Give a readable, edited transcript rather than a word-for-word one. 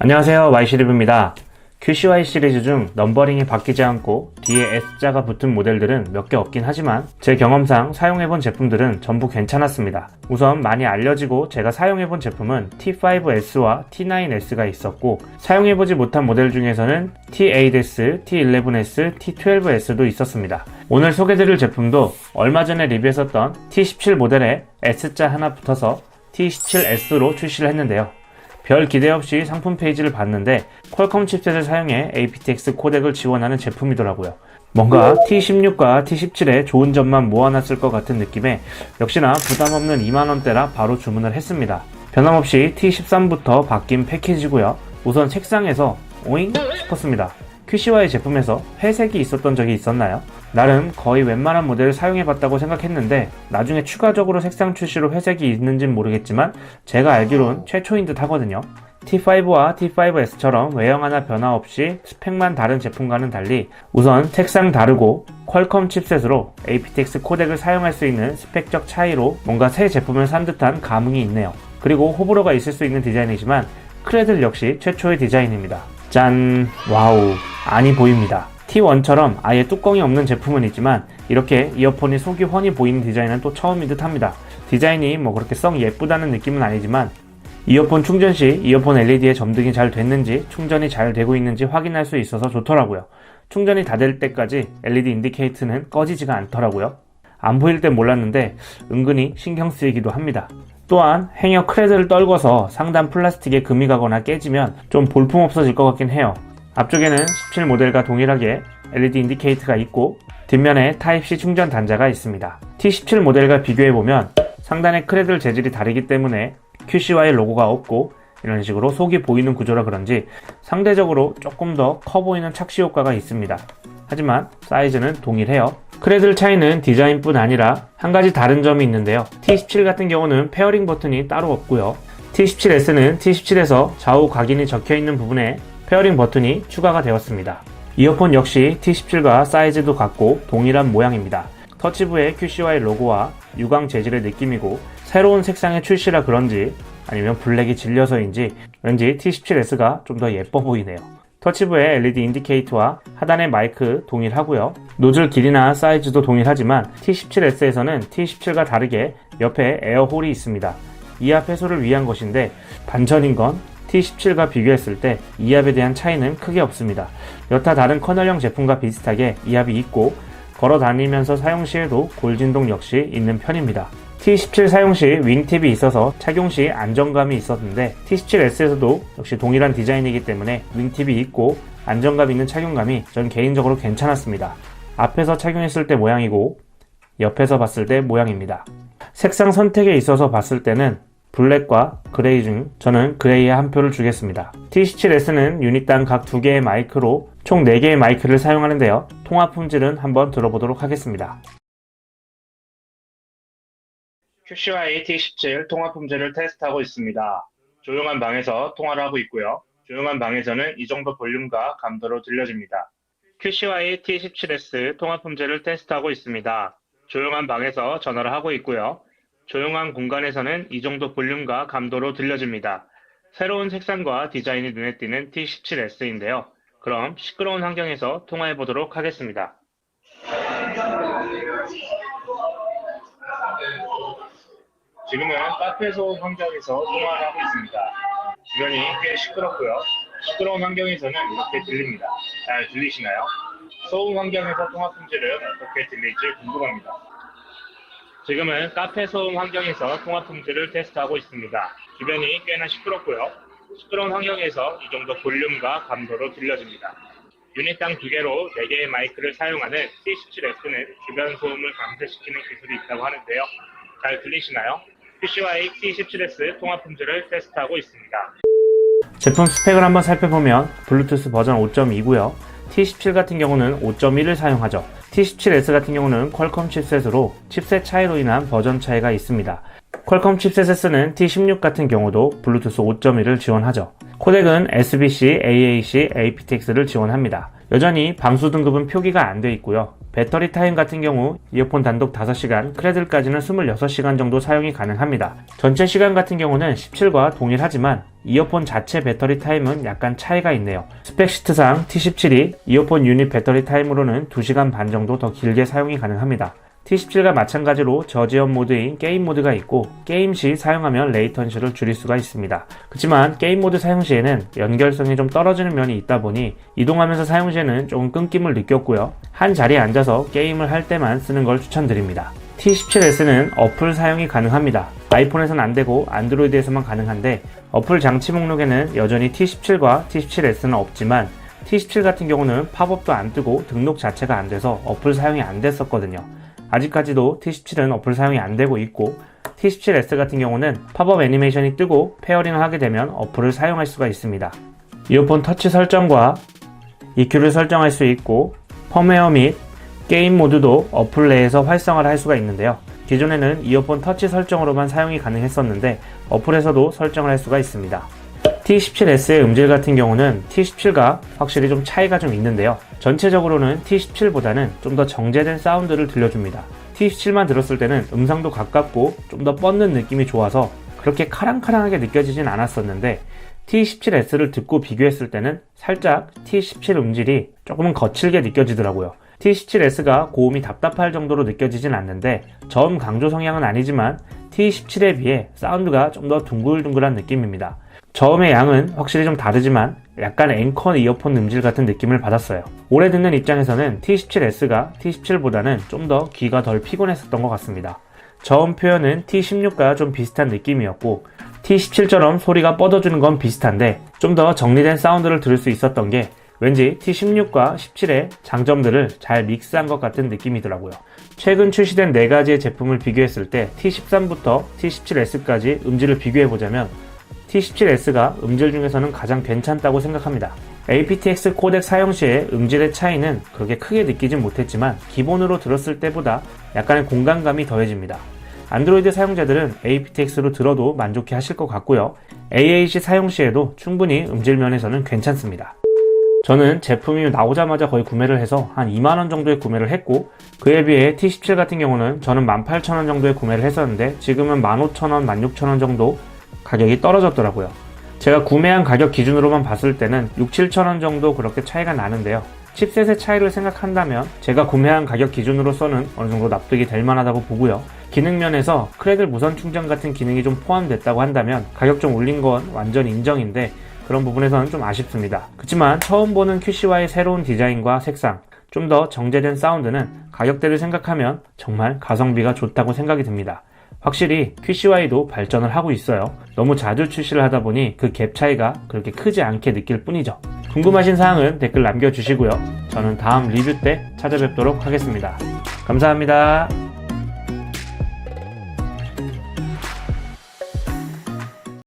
안녕하세요, YC리뷰입니다. QCY 시리즈 중 넘버링이 바뀌지 않고 뒤에 S자가 붙은 모델들은 몇 개 없긴 하지만 제 경험상 사용해본 제품들은 전부 괜찮았습니다. 우선 많이 알려지고 제가 사용해본 제품은 T5S와 T9S가 있었고, 사용해보지 못한 모델 중에서는 T8S, T11S, T12S도 있었습니다. 오늘 소개드릴 제품도 얼마 전에 리뷰했었던 T17 모델에 S자 하나 붙어서 T17S로 출시를 했는데요. 별 기대 없이 상품 페이지를 봤는데 퀄컴 칩셋을 사용해 aptX 코덱을 지원하는 제품이더라고요. 뭔가 T16과 T17의 좋은 점만 모아놨을 것 같은 느낌에 역시나 부담없는 2만원대라 바로 주문을 했습니다. 변함없이 T13부터 바뀐 패키지고요. 우선 색상에서 오잉? 싶었습니다. QCY 제품에서 회색이 있었던 적이 있었나요? 나름 거의 웬만한 모델을 사용해봤다고 생각했는데 나중에 추가적으로 색상 출시로 회색이 있는진 모르겠지만 제가 알기론 최초인 듯 하거든요. T5와 T5S처럼 외형 하나 변화 없이 스펙만 다른 제품과는 달리 우선 색상 다르고 퀄컴 칩셋으로 aptX 코덱을 사용할 수 있는 스펙적 차이로 뭔가 새 제품을 산 듯한 감흥이 있네요. 그리고 호불호가 있을 수 있는 디자인이지만 크레들 역시 최초의 디자인입니다. 짠! 와우! 안이 보입니다. T1처럼 아예 뚜껑이 없는 제품은 있지만 이렇게 이어폰이 속이 훤히 보이는 디자인은 또 처음인 듯 합니다. 디자인이 뭐 그렇게 썩 예쁘다는 느낌은 아니지만 이어폰 충전 시 이어폰 LED에 점등이 잘 됐는지 충전이 잘 되고 있는지 확인할 수 있어서 좋더라고요. 충전이 다 될 때까지 LED 인디케이터는 꺼지지가 않더라고요. 안 보일 땐 몰랐는데 은근히 신경 쓰이기도 합니다. 또한 행여 크레드를 떨궈서 상단 플라스틱에 금이 가거나 깨지면 좀 볼품 없어질 것 같긴 해요. 앞쪽에는 17 모델과 동일하게 LED 인디케이터가 있고 뒷면에 타입C 충전 단자가 있습니다. T17 모델과 비교해보면 상단의 크레들 재질이 다르기 때문에 QCY 로고가 없고 이런 식으로 속이 보이는 구조라 그런지 상대적으로 조금 더 커 보이는 착시 효과가 있습니다. 하지만 사이즈는 동일해요. 크레들 차이는 디자인뿐 아니라 한 가지 다른 점이 있는데요. T17 같은 경우는 페어링 버튼이 따로 없고요. T17S는 T17에서 좌우 각인이 적혀있는 부분에 페어링 버튼이 추가가 되었습니다. 이어폰 역시 T17과 사이즈도 같고 동일한 모양입니다. 터치부의 QCY 로고와 유광 재질의 느낌이고 새로운 색상의 출시라 그런지 아니면 블랙이 질려서인지 왠지 T17S가 좀 더 예뻐 보이네요. 터치부의 LED 인디케이터와 하단의 마이크 동일하고요. 노즐 길이나 사이즈도 동일하지만 T17S에서는 T17과 다르게 옆에 에어홀이 있습니다. 이압 해소를 위한 것인데 반전인 건 T17과 비교했을 때 이압에 대한 차이는 크게 없습니다. 여타 다른 커널형 제품과 비슷하게 이압이 있고 걸어 다니면서 사용 시에도 골진동 역시 있는 편입니다. T17 사용 시 윙팁이 있어서 착용 시 안정감이 있었는데 T17S에서도 역시 동일한 디자인이기 때문에 윙팁이 있고 안정감 있는 착용감이 전 개인적으로 괜찮았습니다. 앞에서 착용했을 때 모양이고 옆에서 봤을 때 모양입니다. 색상 선택에 있어서 봤을 때는 블랙과 그레이 중 저는 그레이에 한 표를 주겠습니다. T17S는 유닛당 각 2개의 마이크로 총 4개의 마이크를 사용하는데요. 통화 품질은 한번 들어보도록 하겠습니다. QCY T17 통화 품질을 테스트하고 있습니다. 조용한 방에서 통화를 하고 있고요. 조용한 방에서는 이 정도 볼륨과 감도로 들려집니다. QCY T17S 통화 품질을 테스트하고 있습니다. 조용한 방에서 전화를 하고 있고요. 조용한 공간에서는 이 정도 볼륨과 감도로 들려집니다. 새로운 색상과 디자인이 눈에 띄는 T17S인데요. 그럼 시끄러운 환경에서 통화해 보도록 하겠습니다. 지금은 카페 소음 환경에서 통화를 하고 있습니다. 주변이 꽤 시끄럽고요. 시끄러운 환경에서는 이렇게 들립니다. 잘 들리시나요? 소음 환경에서 통화 품질은 어떻게 들릴지 궁금합니다. 지금은 카페 소음 환경에서 통화 품질을 테스트하고 있습니다. 주변이 꽤나 시끄럽고요. 시끄러운 환경에서 이 정도 볼륨과 감도로 들려집니다. 유닛당 2개로 4개의 마이크를 사용하는 T17S는 주변 소음을 감쇄시키는 기술이 있다고 하는데요. 잘 들리시나요? QCY T17S 통화 품질을 테스트하고 있습니다. 제품 스펙을 한번 살펴보면 블루투스 버전 5.2고요. T17 같은 경우는 5.1을 사용하죠. T17S 같은 경우는 퀄컴 칩셋으로 칩셋 차이로 인한 버전 차이가 있습니다. 퀄컴 칩셋을 쓰는 T16 같은 경우도 블루투스 5.1을 지원하죠. 코덱은 SBC, AAC, aptX를 지원합니다. 여전히 방수 등급은 표기가 안 돼 있고요. 배터리 타임 같은 경우 이어폰 단독 5시간, 크레들까지는 26시간 정도 사용이 가능합니다. 전체 시간 같은 경우는 17과 동일하지만 이어폰 자체 배터리 타임은 약간 차이가 있네요. 스펙시트상 T17이 이어폰 유닛 배터리 타임으로는 2시간 반 정도 더 길게 사용이 가능합니다. T17과 마찬가지로 저지연 모드인 게임 모드가 있고 게임 시 사용하면 레이턴시를 줄일 수가 있습니다. 그렇지만 게임 모드 사용 시에는 연결성이 좀 떨어지는 면이 있다 보니 이동하면서 사용 시에는 조금 끊김을 느꼈고요. 한 자리에 앉아서 게임을 할 때만 쓰는 걸 추천드립니다. T17S는 어플 사용이 가능합니다. 아이폰에서는 안되고 안드로이드에서만 가능한데 어플 장치 목록에는 여전히 T17과 T17S는 없지만 T17 같은 경우는 팝업도 안 뜨고 등록 자체가 안 돼서 어플 사용이 안 됐었거든요. 아직까지도 T17은 어플 사용이 안 되고 있고 T17S 같은 경우는 팝업 애니메이션이 뜨고 페어링을 하게 되면 어플을 사용할 수가 있습니다. 이어폰 터치 설정과 EQ를 설정할 수 있고 펌웨어 및 게임 모드도 어플 내에서 활성화를 할 수가 있는데요. 기존에는 이어폰 터치 설정으로만 사용이 가능했었는데 어플에서도 설정을 할 수가 있습니다. T17S의 음질 같은 경우는 T17과 확실히 좀 차이가 좀 있는데요. 전체적으로는 T17보다는 좀 더 정제된 사운드를 들려줍니다. T17만 들었을 때는 음상도 가깝고 좀 더 뻗는 느낌이 좋아서 그렇게 카랑카랑하게 느껴지진 않았었는데 T17S를 듣고 비교했을 때는 살짝 T17 음질이 조금은 거칠게 느껴지더라고요. T17S가 고음이 답답할 정도로 느껴지진 않는데 저음 강조 성향은 아니지만 T17에 비해 사운드가 좀 더 둥글둥글한 느낌입니다. 저음의 양은 확실히 좀 다르지만 약간 앵커 이어폰 음질 같은 느낌을 받았어요. 오래 듣는 입장에서는 T17S가 T17보다는 좀 더 귀가 덜 피곤했었던 것 같습니다. 저음 표현은 T16과 좀 비슷한 느낌이었고 T17처럼 소리가 뻗어주는 건 비슷한데 좀 더 정리된 사운드를 들을 수 있었던 게 왠지 T16과 17의 장점들을 잘 믹스한 것 같은 느낌이더라고요. 최근 출시된 4가지의 제품을 비교했을 때 T13부터 T17S까지 음질을 비교해보자면 T17S가 음질 중에서는 가장 괜찮다고 생각합니다. aptX 코덱 사용 시에 음질의 차이는 그렇게 크게 느끼진 못했지만 기본으로 들었을 때보다 약간의 공간감이 더해집니다. 안드로이드 사용자들은 aptX로 들어도 만족해 하실 것 같고요. AAC 사용 시에도 충분히 음질 면에서는 괜찮습니다. 저는 제품이 나오자마자 거의 구매를 해서 한 2만원 정도에 구매를 했고 그에 비해 T17 같은 경우는 저는 18,000원 정도에 구매를 했었는데 지금은 15,000원, 16,000원 정도 가격이 떨어졌더라고요. 제가 구매한 가격 기준으로만 봤을 때는 6-7천원 정도 그렇게 차이가 나는데요. 칩셋의 차이를 생각한다면 제가 구매한 가격 기준으로서는 어느 정도 납득이 될 만하다고 보고요. 기능 면에서 크레들 무선 충전 같은 기능이 좀 포함됐다고 한다면 가격 좀 올린 건 완전 인정인데 그런 부분에서는 좀 아쉽습니다. 그렇지만 처음 보는 QC와의 새로운 디자인과 색상, 좀 더 정제된 사운드는 가격대를 생각하면 정말 가성비가 좋다고 생각이 듭니다. 확실히 QCY도 발전을 하고 있어요. 너무 자주 출시를 하다 보니 그 갭 차이가 그렇게 크지 않게 느낄 뿐이죠. 궁금하신 사항은 댓글 남겨주시고요. 저는 다음 리뷰 때 찾아뵙도록 하겠습니다. 감사합니다.